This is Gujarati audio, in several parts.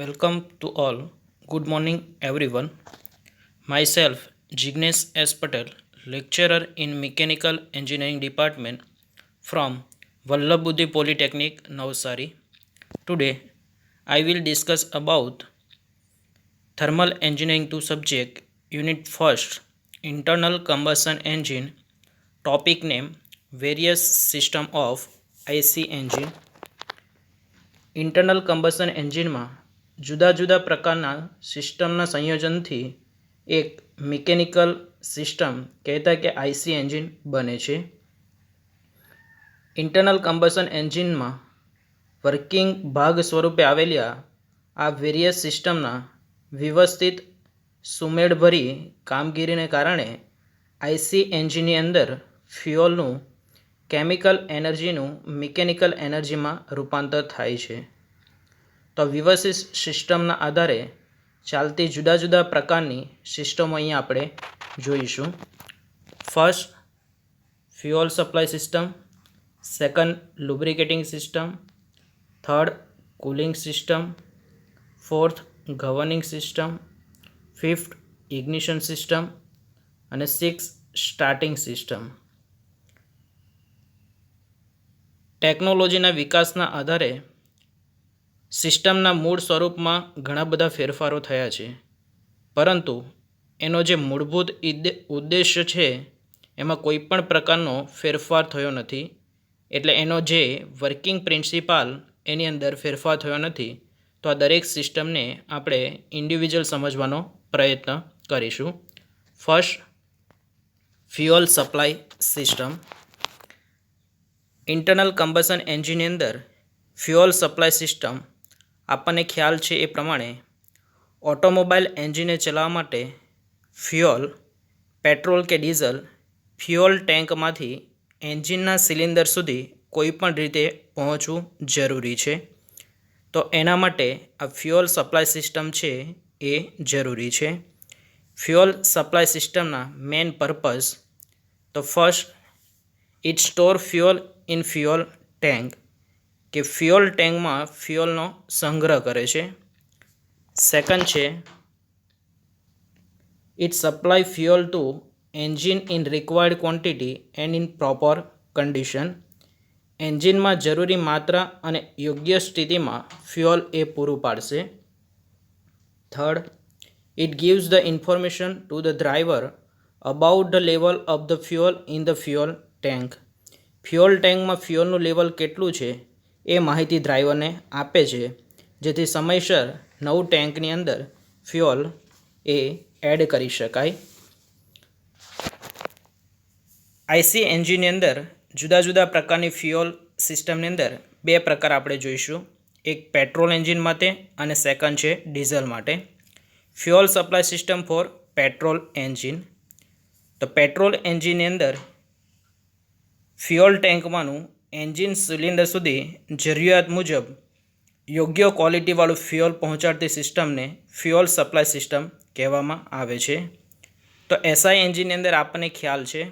Welcome to all. Good morning, everyone. Myself, Jignesh S. Patel, lecturer in Mechanical Engineering Department from Vallabh Budhi Polytechnic, Navsari. Today, I will discuss about Thermal Engineering 2 subject, Unit 1st, Internal Combustion Engine, topic name, various system of IC engine. Internal combustion એન્જિનમાં જુદા જુદા પ્રકારના સિસ્ટમના સંયોજનથી એક મિકેનિકલ સિસ્ટમ કહેતા કે આઈસી એન્જિન બને છે. ઇન્ટરનલ કમ્બશન એન્જિનમાં વર્કિંગ ભાગ સ્વરૂપે આવેલા આ વેરિયસ સિસ્ટમના વ્યવસ્થિત સુમેળભરી કામગીરીને કારણે આઈસી એન્જિનની અંદર ફ્યુઅલનું કેમિકલ એનર્જીનું મિકેનિકલ એનર્જીમાં રૂપાંતર થાય છે. તો વ્યવસ્થિત સિસ્ટમના આધારે ચાલતી જુદા જુદા પ્રકારની સિસ્ટમો અહીંયા આપણે જોઈશું. First, fuel supply system. Second, lubricating system. Third, cooling system. Fourth, governing system. Fifth, ignition system. અને સિક્સ, સ્ટાર્ટિંગ સિસ્ટમ. ટેકનોલોજીના વિકાસના આધારે સિસ્ટમના મૂળ સ્વરૂપમાં ઘણા બધા ફેરફારો થયા છે, પરંતુ એનો જે મૂળભૂત ઉદ્દેશ્ય છે એમાં કોઈ પણ પ્રકારનો ફેરફાર થયો નથી. એટલે એનો જે વર્કિંગ પ્રિન્સિપાલ એની અંદર ફેરફાર થયો નથી. તો આ દરેક સિસ્ટમને આપણે ઇન્ડિવિજ્યુઅલ સમજવાનો પ્રયત્ન કરીશું. First, fuel supply system. Internal combustion એન્જિનની અંદર ફ્યુઅલ સપ્લાય સિસ્ટમ આપણને ખ્યાલ છે એ પ્રમાણે ઓટોમોબાઈલ એન્જિનને ચલાવવા માટે ફ્યુઅલ, પેટ્રોલ કે ડીઝલ ફ્યુઅલ ટેન્કમાંથી એન્જિનના સિલિન્ડર સુધી કોઈપણ રીતે પહોંચવું જરૂરી છે. તો એના માટે આ ફ્યુઅલ સપ્લાય સિસ્ટમ છે એ જરૂરી છે. ફ્યુઅલ સપ્લાય સિસ્ટમના મેઇન પર્પઝ, તો first, it store fuel in fuel tank, કે ફ્યુઅલ ટેન્કમાં ફ્યુઅલનો સંગ્રહ કરે છે. સેકન્ડ છે, it supply fuel to engine in required quantity and in proper condition. એન્જિનમાં જરૂરી માત્રા અને યોગ્ય સ્થિતિમાં ફ્યુઅલ એ પૂરું પાડશે. Third, it gives the information to the driver about the level of the fuel in the fuel tank. Fuel ટેન્કમાં ફ્યુઅલનું લેવલ કેટલું છે એ માહિતી ડ્રાઈવરને આપે છે, જેથી સમયસર નવું ટેન્કની અંદર ફ્યુઅલ એ એડ કરી શકાય. આઈસી એન્જિનની અંદર જુદા જુદા પ્રકારની ફ્યુઅલ સિસ્ટમની અંદર બે પ્રકાર આપણે જોઈશું. એક પેટ્રોલ એન્જિન માટે અને સેકન્ડ છે ડીઝલ માટે. Fuel supply system for petrol engine. તો પેટ્રોલ એન્જિનની અંદર ફ્યુઅલ ટેન્કમાંનું એન્જિન સિલિન્ડર સુધી જરૂરિયાત મુજબ યોગ્ય ક્વોલિટીવાળું ફ્યુઅલ પહોંચાડતી સિસ્ટમને ફ્યુઅલ સપ્લાય સિસ્ટમ કહેવામાં આવે છે. તો એસઆઈ એન્જિનની અંદર આપણને ખ્યાલ છે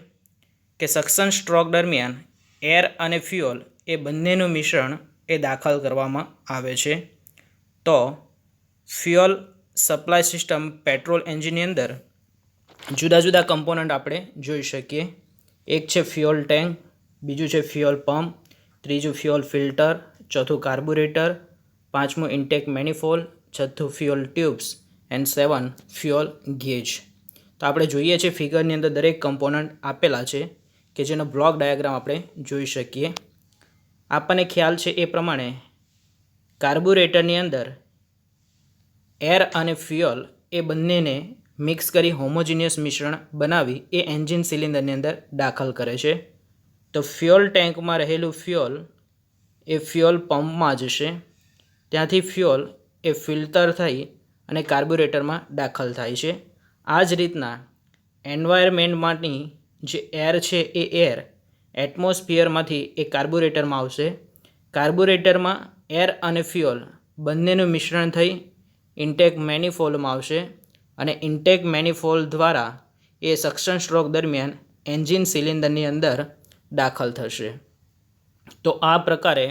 કે સક્શન સ્ટ્રોક દરમિયાન એર અને ફ્યુઅલ એ બંનેનું મિશ્રણ એ દાખલ કરવામાં આવે છે. તો ફ્યુઅલ સપ્લાય સિસ્ટમ પેટ્રોલ એન્જિનની અંદર જુદા જુદા કમ્પોનન્ટ આપણે જોઈ શકીએ. એક છે ફ્યુઅલ ટેન્ક, બીજું છે ફ્યુઅલ પંપ, ત્રીજું ફ્યુઅલ ફિલ્ટર, ચોથું કાર્બોરેટર, પાંચમું ઇન્ટેક મેનિફોલ્ડ, છઠ્ઠું fuel tubes and 7 fuel gauge. તો આપણે જોઈએ છીએ ફિગરની અંદર દરેક કમ્પોનન્ટ આપેલા છે કે જેનો બ્લોક ડાયાગ્રામ આપણે જોઈ શકીએ. આપણને ખ્યાલ છે એ પ્રમાણે કાર્બોરેટરની અંદર એર અને ફ્યુઅલ એ બંનેને મિક્સ કરી હોમોજીનિયસ મિશ્રણ બનાવી એ એન્જિન સિલિન્ડરની અંદર દાખલ કરે છે. તો ફ્યુઅલ ટેન્કમાં રહેલું ફ્યુઅલ એ ફ્યુઅલ પંપમાં જશે, ત્યાંથી ફ્યુઅલ એ ફિલ્ટર થઈ અને કાર્બોરેટરમાં દાખલ થાય છે. આ જ રીતના એન્વાયરમેન્ટમાંની જે એર છે એ એર એટમોસ્ફિયરમાંથી એ કાર્બોરેટરમાં આવશે. કાર્બોરેટરમાં એર અને ફ્યુઅલ બંનેનું મિશ્રણ થઈ ઇન્ટેક મેનિફોલ્ડમાં આવશે અને ઇન્ટેક મેનિફોલ્ડ દ્વારા એ સક્શન સ્ટ્રોક દરમિયાન એન્જિન સિલિન્ડરની અંદર દાખલ થશે. તો આ પ્રકારે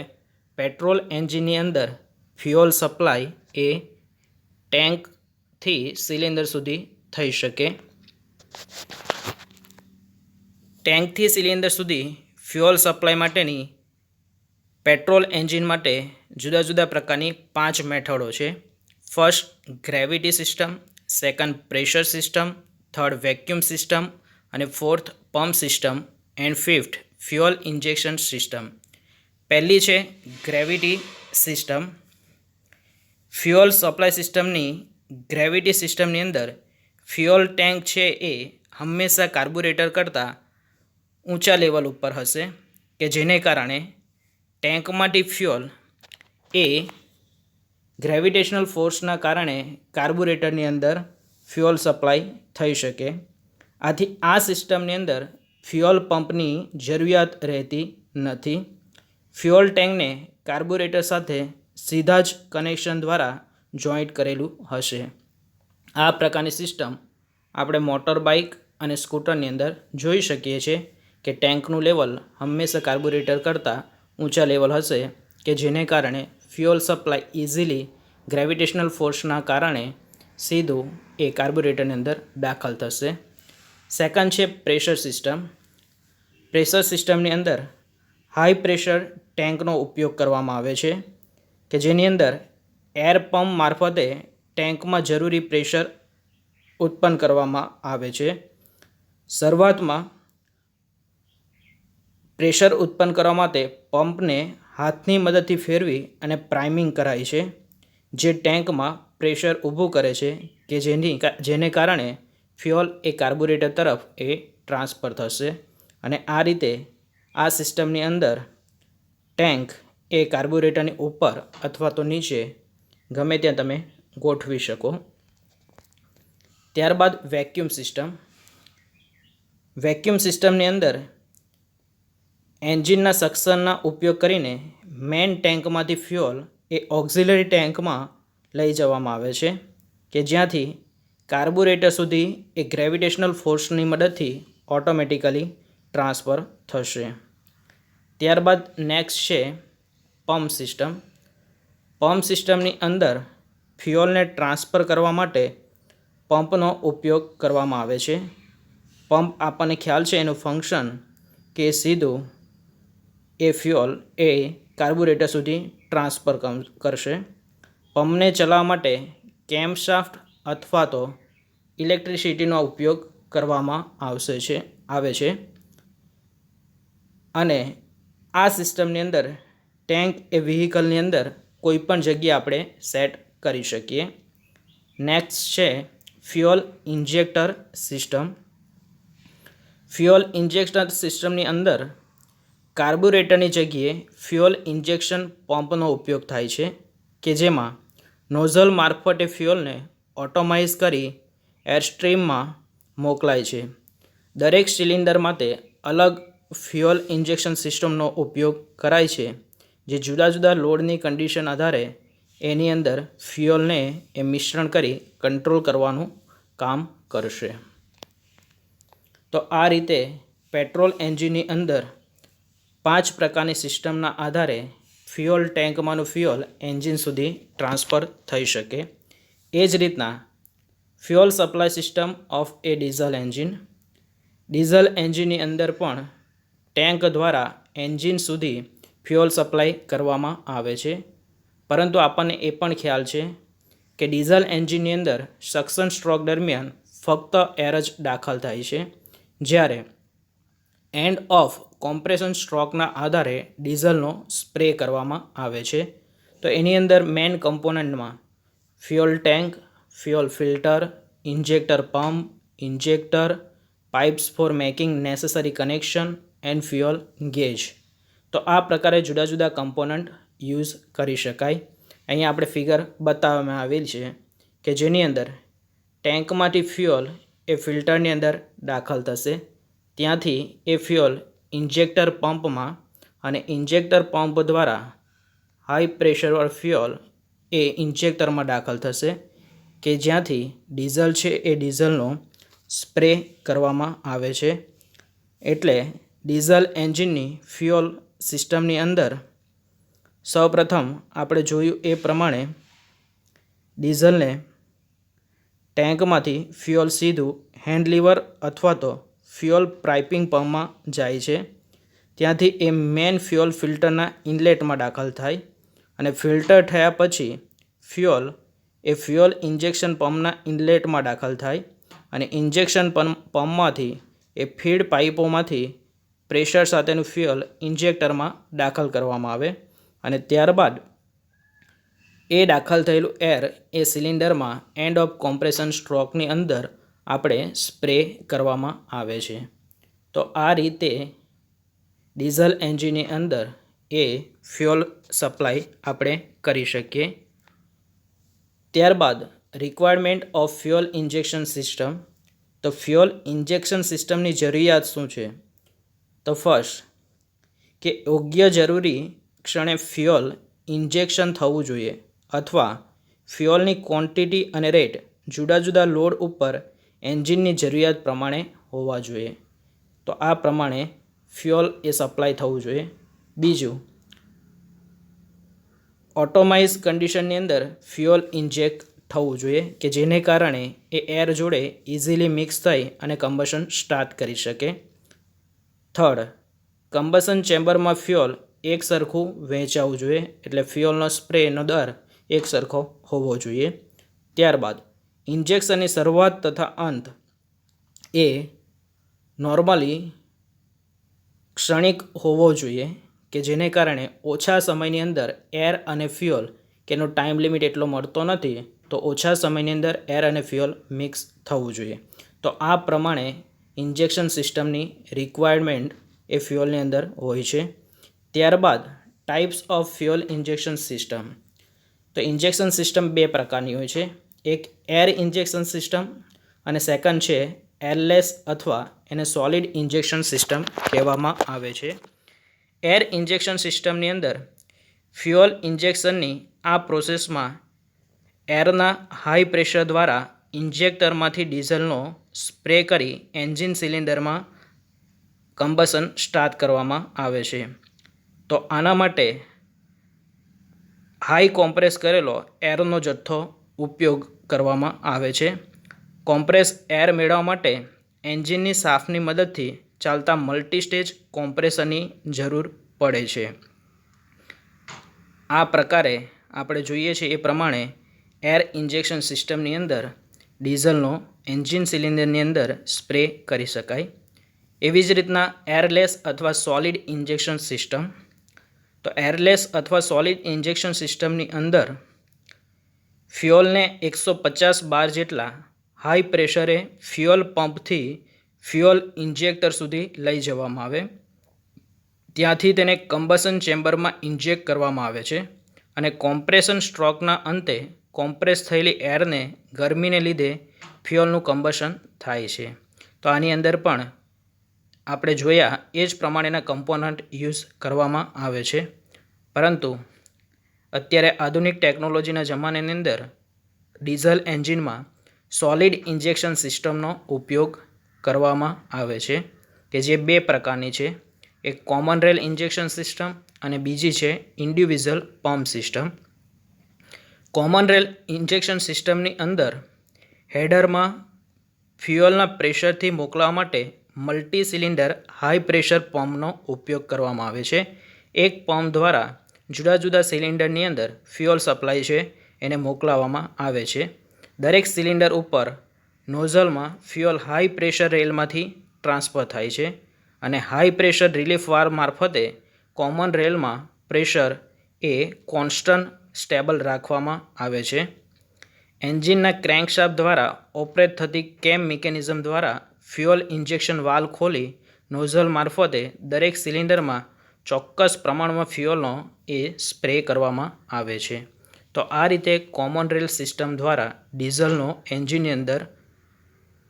પેટ્રોલ એન્જિનની અંદર ફ્યુઅલ સપ્લાય એ ટેન્કથી સિલિન્ડર સુધી થઈ શકે. ટેન્કથી સિલિન્ડર સુધી ફ્યુઅલ સપ્લાય માટેની પેટ્રોલ એન્જિન માટે જુદા જુદા પ્રકારની 5 મેથડો છે. First gravity system, second pressure system, third vacuum system અને fourth pump system and fifth fuel injection system. પહેલી છે ગ્રેવિટી સિસ્ટમ. ફ્યુઅલ સપ્લાય સિસ્ટમની ગ્રેવિટી સિસ્ટમની અંદર ફ્યુઅલ ટેન્ક છે એ હંમેશા કાર્બોરેટર કરતાં ઊંચા લેવલ ઉપર હશે કે જેને કારણે ટેન્કમાંથી ફ્યુઅલ એ ગ્રેવિટેશનલ ફોર્સના કારણે કાર્બોરેટરની અંદર ફ્યુઅલ સપ્લાય થઈ શકે. આથી આ સિસ્ટમની અંદર ફ્યુઅલ પંપની જરૂરિયાત રહેતી નથી. ફ્યુઅલ ટેન્કને કાર્બોરેટર સાથે સીધા જ કનેક્શન દ્વારા જોઈન્ટ કરેલું હશે. આ પ્રકારની સિસ્ટમ આપણે મોટર બાઇક અને સ્કૂટરની અંદર જોઈ શકીએ છીએ કે ટેન્કનું લેવલ હંમેશા કાર્બોરેટર કરતાં ઊંચા લેવલ હશે કે જેને કારણે ફ્યુઅલ સપ્લાય ઇઝીલી ગ્રેવિટેશનલ ફોર્સના કારણે સીધું એ કાર્બોરેટરની અંદર દાખલ થશે. સેકન્ડ છે પ્રેશર સિસ્ટમ. પ્રેશર સિસ્ટમની અંદર હાઈ પ્રેશર ટેન્કનો ઉપયોગ કરવામાં આવે છે કે જેની અંદર એર પંપ મારફતે ટેન્કમાં જરૂરી પ્રેશર ઉત્પન્ન કરવામાં આવે છે. શરૂઆતમાં પ્રેશર ઉત્પન્ન કરવા માટે પંપને હાથની મદદથી ફેરવી અને પ્રાઇમિંગ કરાય છે, જે ટેન્કમાં પ્રેશર ઊભું કરે છે કે જેને કારણે ફ્યુઅલ એ કાર્બોરેટર તરફ એ ટ્રાન્સફર થશે. અને આ રીતે આ સિસ્ટમની અંદર ટેન્ક એ કાર્બોરેટરની ઉપર અથવા તો નીચે ગમે ત્યાં તમે ગોઠવી શકો. ત્યારબાદ વેક્યુમ સિસ્ટમ. વેક્યુમ સિસ્ટમની અંદર એન્જિનના સક્શનના ઉપયોગ કરીને મેઇન ટેન્કમાંથી ફ્યુઅલ એ ઓક્ઝિલરી ટેન્કમાં લઈ જવામાં આવે છે કે જ્યાંથી કાર્બોરેટર સુધી એ ગ્રેવિટેશનલ ફોર્સની મદદથી ઓટોમેટિકલી ટ્રાન્સફર થશે. ત્યારબાદ નેક્સ્ટ છે પમ્પ સિસ્ટમ. પમ્પ સિસ્ટમની અંદર ફ્યુઅલને ટ્રાન્સફર કરવા માટે પંપનો ઉપયોગ કરવામાં આવે છે. પંપ આપણને ખ્યાલ છે એનું ફંક્શન કે સીધું એ ફ્યુઅલ એ કાર્બોરેટર સુધી ટ્રાન્સફર કરશે. પંપને ચલાવવા માટે કેમ્પશાફ્ટ અથવા તો ઇલેક્ટ્રિસિટીનો ઉપયોગ કરવામાં આવે છે. અને આ સિસ્ટમની અંદર ટેન્ક એ વ્હીકલની અંદર કોઈપણ જગ્યાએ આપણે સેટ કરી શકીએ. નેક્સ્ટ છે fuel injector system. Fuel injection સિસ્ટમની અંદર કાર્બોરેટરની જગ્યાએ ફ્યુઅલ ઇન્જેક્શન પંપનો ઉપયોગ થાય છે કે જેમાં નોઝલ મારફતે ફ્યુઅલને ઓટોમાઇઝ કરી એરસ્ટ્રીમમાં મોકલાય છે. દરેક સિલિન્ડર માટે અલગ ફ્યુઅલ ઇન્જેક્શન સિસ્ટમનો ઉપયોગ કરાય છે, જે જુદા જુદા લોડની કન્ડિશન આધારે એની અંદર ફ્યુઅલને એ મિશ્રણ કરી કંટ્રોલ કરવાનું કામ કરશે. તો આ રીતે પેટ્રોલ એન્જિનની અંદર 5 પ્રકારની સિસ્ટમના આધારે ફ્યુઅલ ટેન્કમાંનું ફ્યુઅલ એન્જિન સુધી ટ્રાન્સફર થઈ શકે. એ જ રીતના fuel supply system of A diesel engine. Diesel એન્જિનની અંદર પણ ટેન્ક દ્વારા એન્જિન સુધી ફ્યુઅલ સપ્લાય કરવામાં આવે છે, પરંતુ આપણને એ પણ ખ્યાલ છે કે ડીઝલ એન્જિનની અંદર સક્શન સ્ટ્રોક દરમિયાન ફક્ત એર જ દાખલ થાય છે, જ્યારે એન્ડ ઓફ કોમ્પ્રેશન સ્ટ્રોકના આધારે ડીઝલનો સ્પ્રે કરવામાં આવે છે. તો એની અંદર મેઇન કમ્પોનન્ટમાં fuel tank, fuel filter, injector pump, injector, pipes for making necessary connection and fuel gauge. તો આ પ્રકારે જુદા જુદા કમ્પોનન્ટ યુઝ કરી શકાય. અહીંયા આપણે ફિગર બતાવવામાં આવેલ છે કે જેની અંદર ટેન્કમાંથી ફ્યુઅલ એ ફિલ્ટરની અંદર દાખલ થશે, ત્યાંથી એ ફ્યુઅલ ઇન્જેક્ટર પંપમાં અને ઇન્જેક્ટર પંપ દ્વારા હાઈ પ્રેશરવાળ ફ્યુઅલ એ ઇન્જેક્ટરમાં દાખલ થશે કે જ્યાંથી ડીઝલ છે એ ડીઝલનો સ્પ્રે કરવામાં આવે છે. એટલે ડીઝલ એન્જિનની ફ્યુઅલ સિસ્ટમની અંદર સૌપ્રથમ આપણે જોયું એ પ્રમાણે ડીઝલને ટેન્કમાંથી ફ્યુઅલ સીધું હેન્ડ લીવર અથવા તો ફ્યુઅલ પાઇપિંગ પંપમાં જાય છે. ત્યાંથી એ મેન ફ્યુઅલ ફિલ્ટરના ઇનલેટમાં દાખલ થાય અને ફિલ્ટર થયા પછી ફ્યુઅલ ઇન્જેક્શન પંપના ઇનલેટમાં દાખલ થાય અને ઇન્જેક્શન પંપમાંથી એ ફીડ પાઇપોમાંથી પ્રેશર સાથેનું ફ્યુઅલ ઇન્જેક્ટરમાં દાખલ કરવામાં આવે અને ત્યારબાદ એ દાખલ થયેલું એર એ સિલિન્ડરમાં એન્ડ ઓફ કોમ્પ્રેશન સ્ટ્રોકની અંદર આપણે સ્પ્રે કરવામાં આવે છે. તો આ રીતે ડીઝલ એન્જિનની અંદર એ ફ્યુઅલ સપ્લાય આપણે કરી શકીએ. ત્યારબાદ requirement of fuel injection system. તો ફ્યુઅલ ઇન્જેક્શન સિસ્ટમની જરૂરિયાત શું છે? તો ફર્સ્ટ કે યોગ્ય જરૂરી ક્ષણે ફ્યુઅલ ઇન્જેક્શન થવું જોઈએ અથવા ફ્યુઅલની ક્વોન્ટિટી અને રેટ જુદા જુદા લોડ ઉપર એન્જિનની જરૂરિયાત પ્રમાણે હોવા જોઈએ. તો આ પ્રમાણે ફ્યુઅલ એ સપ્લાય થવું જોઈએ. બીજું, ઓટોમાઇઝ કન્ડિશનની અંદર ફ્યુઅલ ઇન્જેક્ટ થવું જોઈએ કે જેને કારણે એ એર જોડે ઇઝીલી મિક્સ થઈ અને કમ્બશન સ્ટાર્ટ કરી શકે. થર્ડ, કમ્બશન ચેમ્બરમાં ફ્યુઅલ એક સરખું વહેંચાવું જોઈએ એટલે ફ્યુઅલનો સ્પ્રેનો દર એક સરખો હોવો જોઈએ. ત્યારબાદ ઇન્જેક્શનની શરૂઆત તથા અંત એ નોર્મલી ક્ષણિક હોવો જોઈએ કે જેને કારણે ઓછા સમયની અંદર એર અને ફ્યુઅલ કે એનો ટાઈમ લિમિટ એટલો મળતો નથી, તો ઓછા સમયની અંદર એર અને ફ્યુઅલ મિક્સ થવું જોઈએ. તો આ પ્રમાણે ઇન્જેક્શન સિસ્ટમની રિક્વાયરમેન્ટ એ ફ્યુઅલની અંદર હોય છે. ત્યારબાદ types of fuel injection system. તો ઇન્જેક્શન સિસ્ટમ બે પ્રકારની હોય છે. એક એર ઇન્જેક્શન સિસ્ટમ અને સેકન્ડ છે એરલેસ અથવા એને સોલિડ ઇન્જેક્શન સિસ્ટમ કહેવામાં આવે છે. એર ઇન્જેક્શન સિસ્ટમની અંદર ફ્યુઅલ ઇન્જેક્શનની આ પ્રોસેસમાં એરના હાઈ પ્રેશર દ્વારા ઇન્જેક્ટરમાંથી ડીઝલનો સ્પ્રે કરી એન્જિન સિલિન્ડરમાં કમ્બશન સ્ટાર્ટ કરવામાં આવે છે. તો આના માટે હાઈ કોમ્પ્રેસ કરેલો એરનો જથ્થો ઉપયોગ કરવામાં આવે છે. કોમ્પ્રેસ એર મેળવવા માટે એન્જિનની શાફ્ટની મદદથી ચાલતા મલ્ટીસ્ટેજ કોમ્પ્રેસરની જરૂર પડે છે. આ પ્રકારે આપણે જોઈએ છીએ એ પ્રમાણે એર ઇન્જેક્શન સિસ્ટમની અંદર ડીઝલનો એન્જિન સિલિન્ડરની અંદર સ્પ્રે કરી શકાય. એવી જ રીતના એરલેસ અથવા સોલિડ ઇન્જેક્શન સિસ્ટમ. તો એરલેસ અથવા સોલિડ ઇન્જેક્શન સિસ્ટમની અંદર ફ્યુઅલને 150 બાર જેટલા હાઈ પ્રેશરે ફ્યુઅલ પંપથી ફ્યુઅલ ઇન્જેક્ટર સુધી લઈ જવામાં આવે. ત્યાંથી તેને કમ્બશન ચેમ્બરમાં ઇન્જેક્ટ કરવામાં આવે છે અને કોમ્પ્રેશન સ્ટ્રોકના અંતે કોમ્પ્રેસ થયેલી એરને ગરમીને લીધે ફ્યુઅલનું કમ્બશન થાય છે. તો આની અંદર પણ આપણે જોયા એ જ પ્રમાણેના કમ્પોનન્ટ યુઝ કરવામાં આવે છે. પરંતુ અત્યારે આધુનિક ટેકનોલોજીના જમાનાની અંદર ડીઝલ એન્જિનમાં સોલિડ ઇન્જેક્શન સિસ્ટમનો ઉપયોગ કરવામાં આવે છે કે જે બે પ્રકારની છે. એક કોમન રેલ ઇન્જેક્શન સિસ્ટમ અને બીજી છે individual pump system. Common rail injection સિસ્ટમની અંદર હેડરમાં ફ્યુઅલના પ્રેશરથી મોકલવા માટે મલ્ટી સિલિન્ડર હાઈ પ્રેશર પંપનો ઉપયોગ કરવામાં આવે છે. એક પંપ દ્વારા જુદા જુદા સિલિન્ડરની અંદર ફ્યુઅલ સપ્લાય છે એને મોકલાવવામાં આવે છે. દરેક સિલિન્ડર ઉપર નોઝલમાં ફ્યુઅલ હાઈ પ્રેશર રેલમાંથી ટ્રાન્સફર થાય છે અને હાઈ પ્રેશર રિલીફ વાલ્વ મારફતે કોમન રેલમાં પ્રેશર એ કોન્સ્ટન્ટ સ્ટેબલ રાખવામાં આવે છે. એન્જિનના ક્રેન્કશાફ્ટ દ્વારા ઓપરેટ થતી કેમ મિકેનિઝમ દ્વારા ફ્યુઅલ ઇન્જેક્શન વાલ્વ ખોલી નોઝલ મારફતે દરેક સિલિન્ડરમાં ચોક્કસ પ્રમાણમાં ફ્યુઅલનો એ સ્પ્રે કરવામાં આવે છે. તો આ રીતે કોમન રેલ સિસ્ટમ દ્વારા ડીઝલનો એન્જિનની અંદર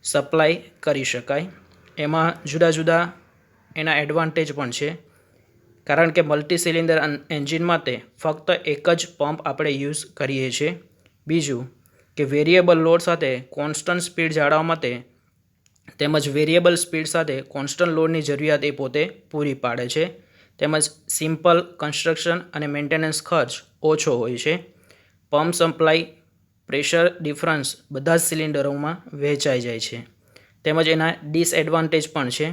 સપ્લાય કરી શકાય. એમાં જુદા જુદા એના એડવાન્ટેજ પણ છે કારણ કે મલ્ટી સિલિન્ડર એન્જિન માટે ફક્ત એક જ પંપ આપણે યુઝ કરીએ છીએ. બીજું કે વેરિયેબલ લોડ સાથે કોન્સ્ટન્ટ સ્પીડ જાળવવા માટે તેમજ વેરિયેબલ સ્પીડ સાથે કોન્સ્ટન્ટ લોડની જરૂરિયાત એ પોતે પૂરી પાડે છે. તેમજ સિમ્પલ કન્સ્ટ્રક્શન અને મેન્ટેનન્સ ખર્ચ ઓછો હોય છે. પંપ સપ્લાય પ્રેશર ડિફરન્સ બધા જ સિલિન્ડરોમાં વહેંચાઈ જાય છે. તેમજ એના ડિસએડવાન્ટેજ પણ છે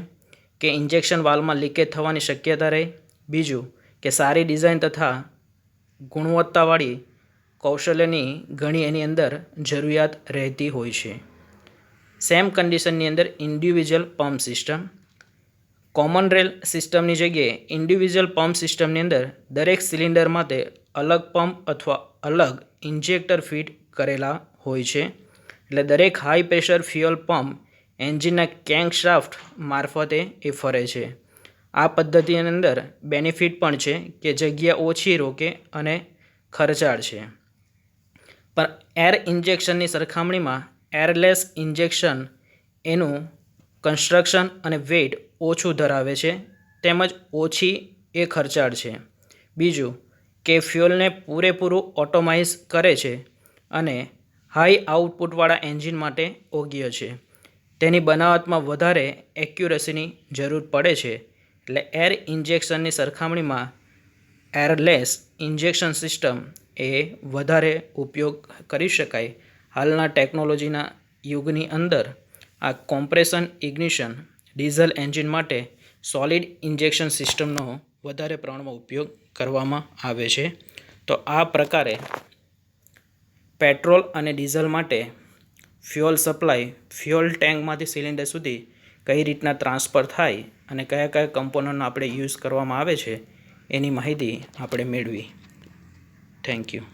કે ઇન્જેક્શન વાલ્વમાં લીકેજ થવાની શક્યતા રહે. બીજું કે સારી ડિઝાઇન તથા ગુણવત્તાવાળી કૌશલ્યની ઘણી એની અંદર જરૂરિયાત રહેતી હોય છે. સેમ કન્ડિશનની અંદર individual pump system. Common rail સિસ્ટમની જગ્યાએ ઇન્ડિવિજ્યુઅલ પમ્પ સિસ્ટમની અંદર દરેક સિલિન્ડર માટે અલગ પંપ અથવા અલગ ઇન્જેક્ટર ફિટ કરેલા હોય છે. એટલે દરેક હાઈ પ્રેશર ફ્યુઅલ પંપ એન્જિનના કેંકશાફ્ટ મારફતે એ ફરે છે. આ પદ્ધતિની અંદર બેનિફિટ પણ છે કે જગ્યા ઓછી રોકે અને ખર્ચાળ છે. પણ એર ઇન્જેક્શનની સરખામણીમાં એરલેસ ઇન્જેક્શન એનું કન્સ્ટ્રક્શન અને વેઇટ ઓછું ધરાવે છે તેમજ ઓછી એ ખર્ચાળ છે. બીજું કે ફ્યુઅલને પૂરેપૂરું ઓટોમાઇઝ કરે છે અને હાઈ આઉટપુટવાળા એન્જિન માટે યોગ્ય છે. તેની બનાવટમાં વધારે એક્યુરેસીની જરૂર પડે છે. એટલે એર ઇન્જેક્શનની સરખામણીમાં એરલેસ ઇન્જેક્શન સિસ્ટમ એ વધારે ઉપયોગ કરી શકાય. હાલના ટેકનોલોજીના યુગની અંદર આ કોમ્પ્રેશન ઇગ્નિશન ડીઝલ એન્જિન માટે સોલિડ ઇન્જેક્શન સિસ્ટમનો વધારે પ્રમાણમાં ઉપયોગ કરવામાં આવે છે. તો આ પ્રકારે પેટ્રોલ અને ડીઝલ માટે ફ્યુઅલ સપ્લાય ફ્યુઅલ ટેન્કમાંથી સિલિન્ડર સુધી કઈ રીતના ટ્રાન્સફર થાય અને કયા કયા કમ્પોનન્ટ આપણે યુઝ કરવામાં આવે છે એની માહિતી આપણે મેળવી. Thank you.